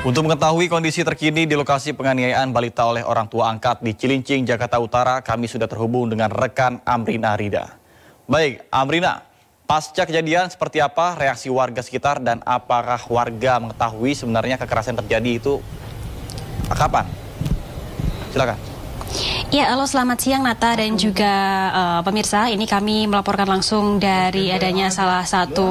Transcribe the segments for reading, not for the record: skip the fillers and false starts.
Untuk mengetahui kondisi terkini di lokasi penganiayaan balita oleh orang tua angkat di Cilincing, Jakarta Utara, kami sudah terhubung dengan rekan Amrina Rida. Baik, Amrina, pasca kejadian seperti apa reaksi warga sekitar dan apakah warga mengetahui sebenarnya kekerasan terjadi itu kapan? Silakan. Ya, halo selamat siang Nata dan juga pemirsa. Ini kami melaporkan langsung dari adanya salah satu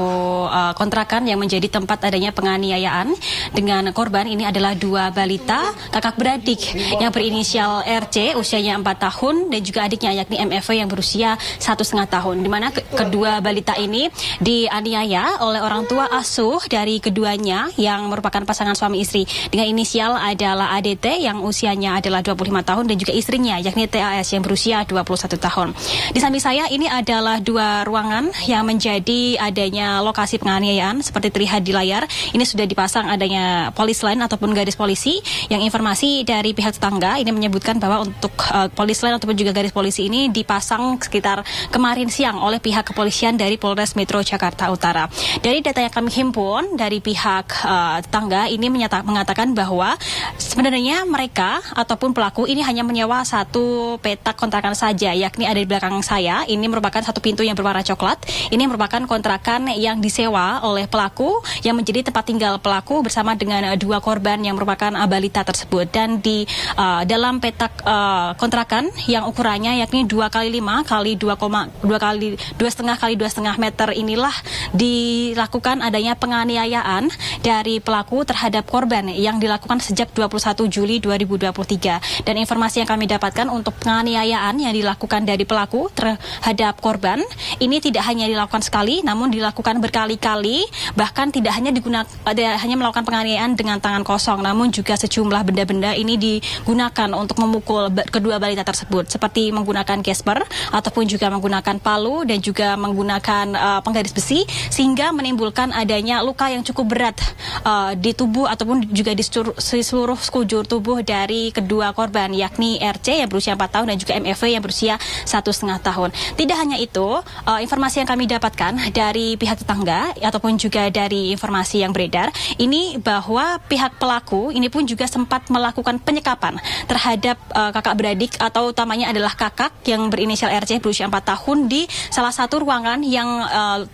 kontrakan yang menjadi tempat adanya penganiayaan dengan korban. Ini adalah dua balita kakak beradik yang berinisial RC usianya 4 tahun dan juga adiknya yakni MFV yang berusia 1,5 tahun. Di mana kedua balita ini dianiaya oleh orang tua asuh dari keduanya yang merupakan pasangan suami istri dengan inisial adalah ADT yang usianya adalah 25 tahun dan juga istrinya yakni TAS yang berusia 21 tahun. Di samping saya ini adalah dua ruangan yang menjadi adanya lokasi penganiayaan seperti terlihat di layar. Ini sudah dipasang adanya polis line ataupun garis polisi yang informasi dari pihak tetangga ini menyebutkan bahwa untuk polis line ataupun juga garis polisi ini dipasang sekitar kemarin siang oleh pihak kepolisian dari Polres Metro Jakarta Utara. Dari data yang kami himpun dari pihak tetangga ini mengatakan bahwa sebenarnya mereka ataupun pelaku ini hanya menyewa satu petak kontrakan saja, yakni ada di belakang saya. Ini merupakan satu pintu yang berwarna coklat. Ini merupakan kontrakan yang disewa oleh pelaku yang menjadi tempat tinggal pelaku bersama dengan dua korban yang merupakan balita tersebut. Dan di dalam petak kontrakan yang ukurannya yakni 2x5 x 2,5 x 2,5 meter inilah dilakukan adanya penganiayaan dari pelaku terhadap korban yang dilakukan sejak 21 Juli 2023. Dan informasi yang kami dapatkan untuk penganiayaan yang dilakukan dari pelaku terhadap korban ini tidak hanya dilakukan sekali namun dilakukan berkali-kali, bahkan tidak hanya melakukan penganiayaan dengan tangan kosong namun juga sejumlah benda-benda ini digunakan untuk memukul kedua balita tersebut seperti menggunakan gesper ataupun juga menggunakan palu dan juga menggunakan penggaris besi sehingga menimbulkan adanya luka yang cukup berat di tubuh ataupun juga di seluruh sekujur tubuh dari kedua korban yakni RC yang berusia 4 tahun dan juga MFV yang berusia 1,5 tahun. Tidak hanya itu, informasi yang kami dapatkan dari pihak tetangga ataupun juga dari informasi yang beredar ini bahwa pihak pelaku ini pun juga sempat melakukan penyekapan terhadap kakak beradik atau utamanya adalah kakak yang berinisial RC berusia 4 tahun di salah satu ruangan yang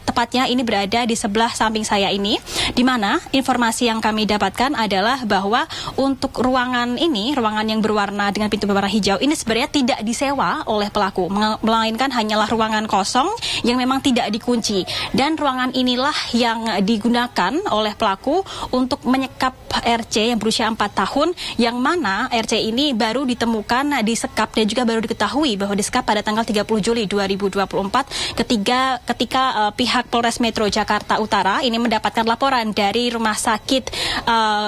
tepatnya ini berada di sebelah samping saya ini, di mana informasi yang kami dapatkan adalah bahwa untuk ruangan ini, ruangan yang berwarna dengan pintu berwarna hijau ini sebenarnya tidak disewa oleh pelaku, melainkan hanyalah ruangan kosong yang memang tidak dikunci. Dan ruangan inilah yang digunakan oleh pelaku untuk menyekap RC yang berusia 4 tahun, yang mana RC ini baru ditemukan disekap dan juga baru diketahui bahwa disekap pada tanggal 30 Juli 2024 ketika pihak Polres Metro Jakarta Utara ini mendapatkan laporan dari rumah sakit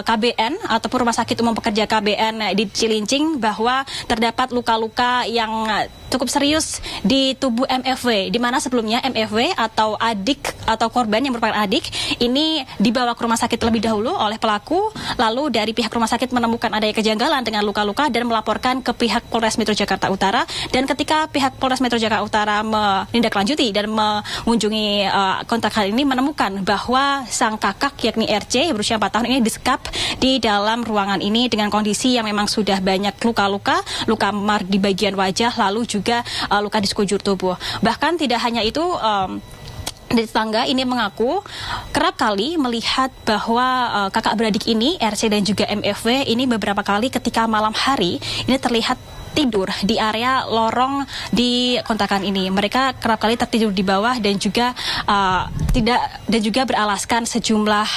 KBN ataupun rumah sakit umum pekerja KBN di Cilincing bahwa terdapat luka-luka yang cukup serius di tubuh MFV, di mana sebelumnya MFV atau adik atau korban yang merupakan adik ini dibawa ke rumah sakit terlebih dahulu oleh pelaku, lalu dari pihak rumah sakit menemukan adanya kejanggalan dengan luka-luka dan melaporkan ke pihak Polres Metro Jakarta Utara. Dan ketika pihak Polres Metro Jakarta Utara menindaklanjuti dan mengunjungi kontrakan ini menemukan bahwa sang kakak yakni RC yang berusia 4 tahun ini disekap di dalam ruangan ini dengan kondisi yang memang sudah banyak luka-luka, luka memar di bagian wajah, lalu juga luka di sekujur tubuh. Bahkan tidak hanya itu, dari tetangga ini mengaku kerap kali melihat bahwa kakak beradik ini RC dan juga MFV ini beberapa kali ketika malam hari ini terlihat tidur di area lorong di kontrakan ini. Mereka kerap kali tertidur di bawah dan juga beralaskan sejumlah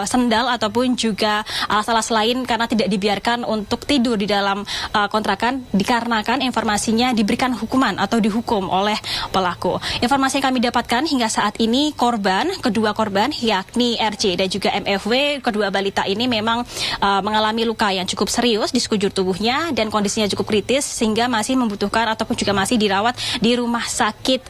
sendal ataupun juga alas-alas lain karena tidak dibiarkan untuk tidur di dalam kontrakan dikarenakan informasinya diberikan hukuman atau dihukum oleh pelaku. Informasi yang kami dapatkan hingga saat ini kedua korban yakni RC dan juga MFW, kedua balita ini memang mengalami luka yang cukup serius di sekujur tubuhnya dan kondisinya cukup kritis sehingga masih membutuhkan ataupun juga masih dirawat di rumah sakit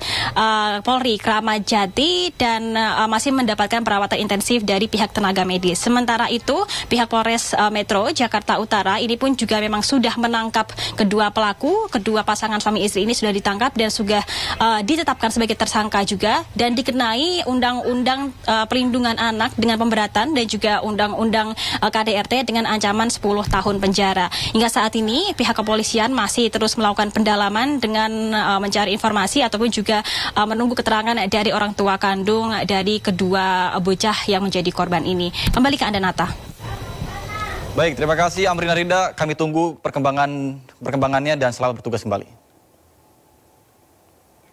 Polri Kramat Jati dan masih mendapatkan perawatan intensif dari pihak tenaga medis. Sementara itu pihak Polres Metro Jakarta Utara ini pun juga memang sudah menangkap kedua pelaku, kedua pasangan suami istri ini sudah ditangkap dan sudah ditetapkan sebagai tersangka juga dan dikenai Undang-Undang Perlindungan Anak dengan pemberatan dan juga Undang-Undang KDRT dengan ancaman 10 tahun penjara. Hingga saat ini pihak kepolisian masih terus melakukan pendalaman dengan mencari informasi ataupun juga menunggu keterangan dari orang tua kandung dari kedua bocah yang menjadi korban ini. Kembali ke Anda, Nata. Baik, terima kasih Amrina Rida. Kami tunggu perkembangannya dan selamat bertugas kembali.